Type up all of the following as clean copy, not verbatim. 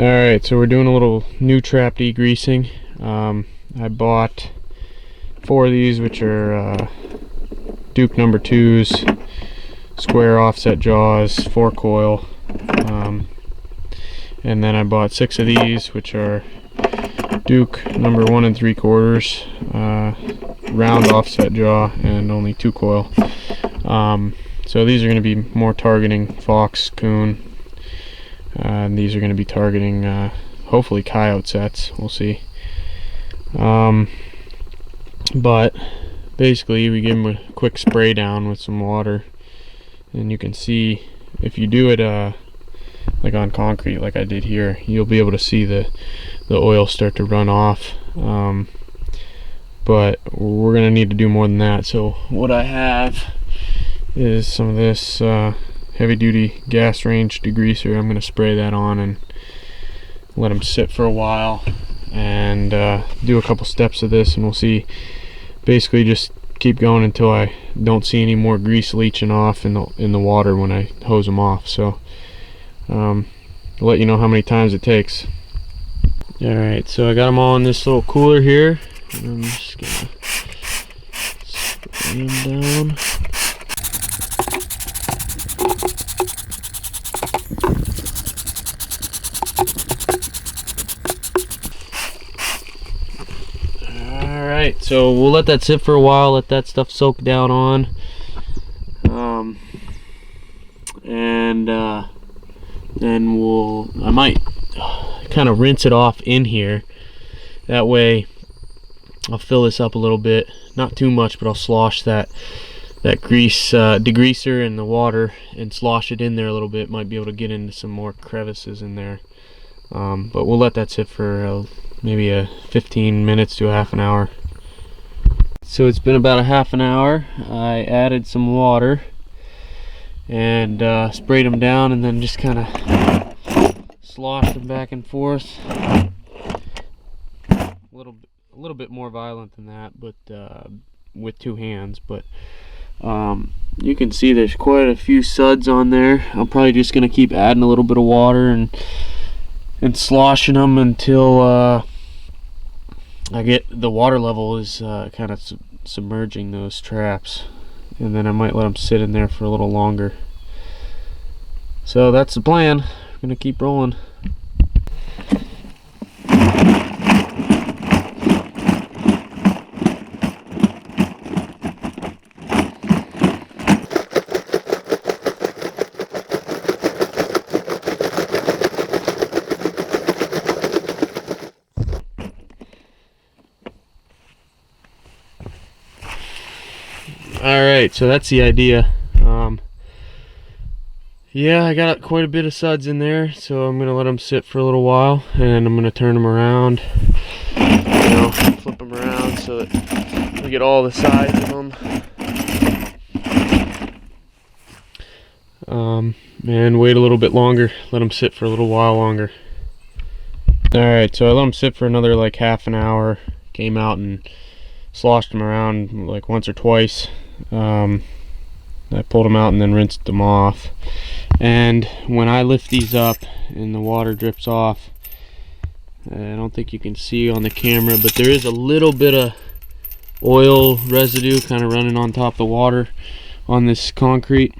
Alright, so we're doing a little new trap degreasing. I bought 4 of these, which are Duke number 2s, square offset jaws, 4 coil. And then I bought 6 of these, which are Duke number 1 3/4, round offset jaw, and only 2 coil. So these are going to be more targeting fox, coon, and these are going to be targeting hopefully coyote sets. We'll see. But basically we give them a quick spray down with some water, and you can see if you do it like on concrete like I did here, you'll be able to see the oil start to run off. But we're gonna need to do more than that. So what I have is some of this heavy duty gas range degreaser. I'm gonna spray that on and let them sit for a while, and do a couple steps of this, and we'll see. Basically just keep going until I don't see any more grease leaching off in the water when I hose them off. So I'll let you know how many times it takes. Alright, so I got them all in this little cooler here, and I'm just gonna spray them down. Alright, so we'll let that sit for a while, let that stuff soak down on. And then I might kind of rinse it off in here. That way I'll fill this up a little bit, not too much, but I'll slosh that grease degreaser in the water and slosh it in there a little bit. Might be able to get into some more crevices in there. But we'll let that sit for maybe 15 minutes to a half an hour. So it's been about a half an hour. I added some water and sprayed them down, and then just kind of sloshed them back and forth. A little bit more violent than that, but with 2 hands. But you can see there's quite a few suds on there. I'm probably just gonna keep adding a little bit of water and sloshing them until I get the water level is kind of submerging those traps, and then I might let them sit in there for a little longer. So that's the plan. We're gonna keep rolling. Alright, so that's the idea. Yeah, I got quite a bit of suds in there, so I'm going to let them sit for a little while, and I'm going to turn them around, flip them around so that we get all the sides of them. And wait a little bit longer, let them sit for a little while longer. Alright, so I let them sit for another like half an hour, came out and sloshed them around like once or twice. I pulled them out and then rinsed them off. And when I lift these up and the water drips off, I don't think you can see on the camera, but there is a little bit of oil residue kind of running on top of the water on this concrete.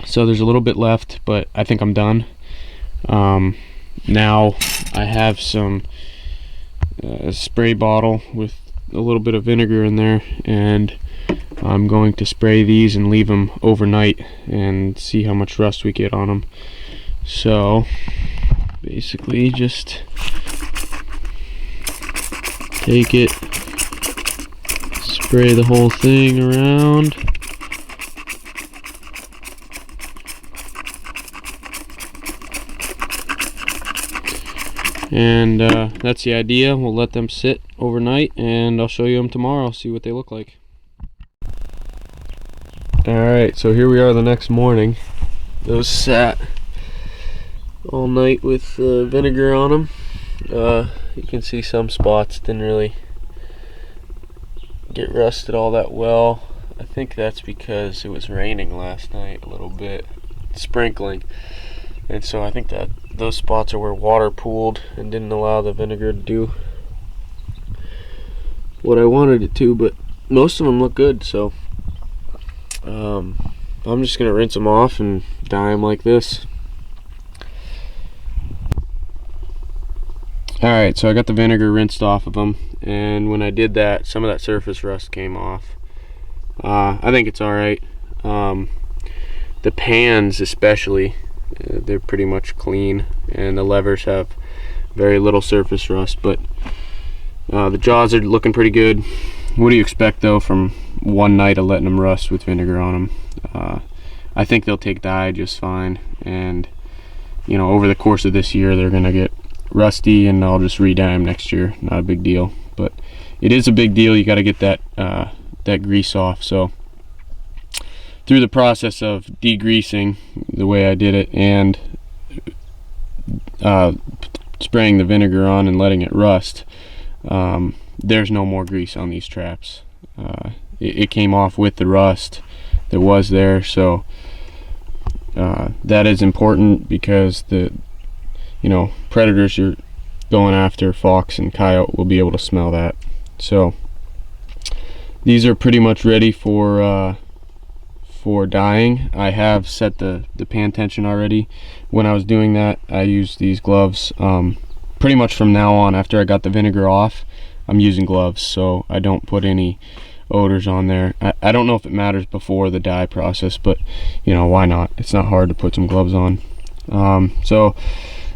So there's a little bit left, but I think I'm done. Now I have some spray bottle with a little bit of vinegar in there, and I'm going to spray these and leave them overnight and see how much rust we get on them. So basically just take it, spray the whole thing around, and that's the idea. We'll let them sit overnight, and I'll show you them tomorrow, see what they look like. Alright, so here we are the next morning. Those sat all night with vinegar on them. You can see some spots didn't really get rusted all that well. I think that's because it was raining last night a little bit, sprinkling. And so I think that those spots are where water pooled and didn't allow the vinegar to do what I wanted it to, but most of them look good. So I'm just gonna rinse them off and dye them like this. Alright, so I got the vinegar rinsed off of them, and when I did that, some of that surface rust came off. I think it's alright. The pans especially, they're pretty much clean, and the levers have very little surface rust, but the jaws are looking pretty good. What do you expect though from one night of letting them rust with vinegar on them? I think they'll take dye just fine, and you know, over the course of this year they're gonna get rusty, and I'll just re-dye them next year. Not a big deal, but it is a big deal. You got to get that that grease off. So through the process of degreasing the way I did it, and spraying the vinegar on and letting it rust, there's no more grease on these traps. It came off with the rust that was there, so that is important, because the predators you're going after, fox and coyote, will be able to smell that. So these are pretty much ready for dyeing. I have set the pan tension already. When I was doing that, I used these gloves. Pretty much from now on, after I got the vinegar off, I'm using gloves, so I don't put any odors on there. I don't know if it matters before the dye process, but you know, why not? It's not hard to put some gloves on. So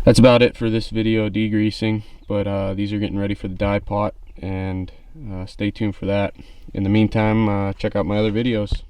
that's about it for this video, degreasing. But these are getting ready for the dye pot, and stay tuned for that. In the meantime, check out my other videos.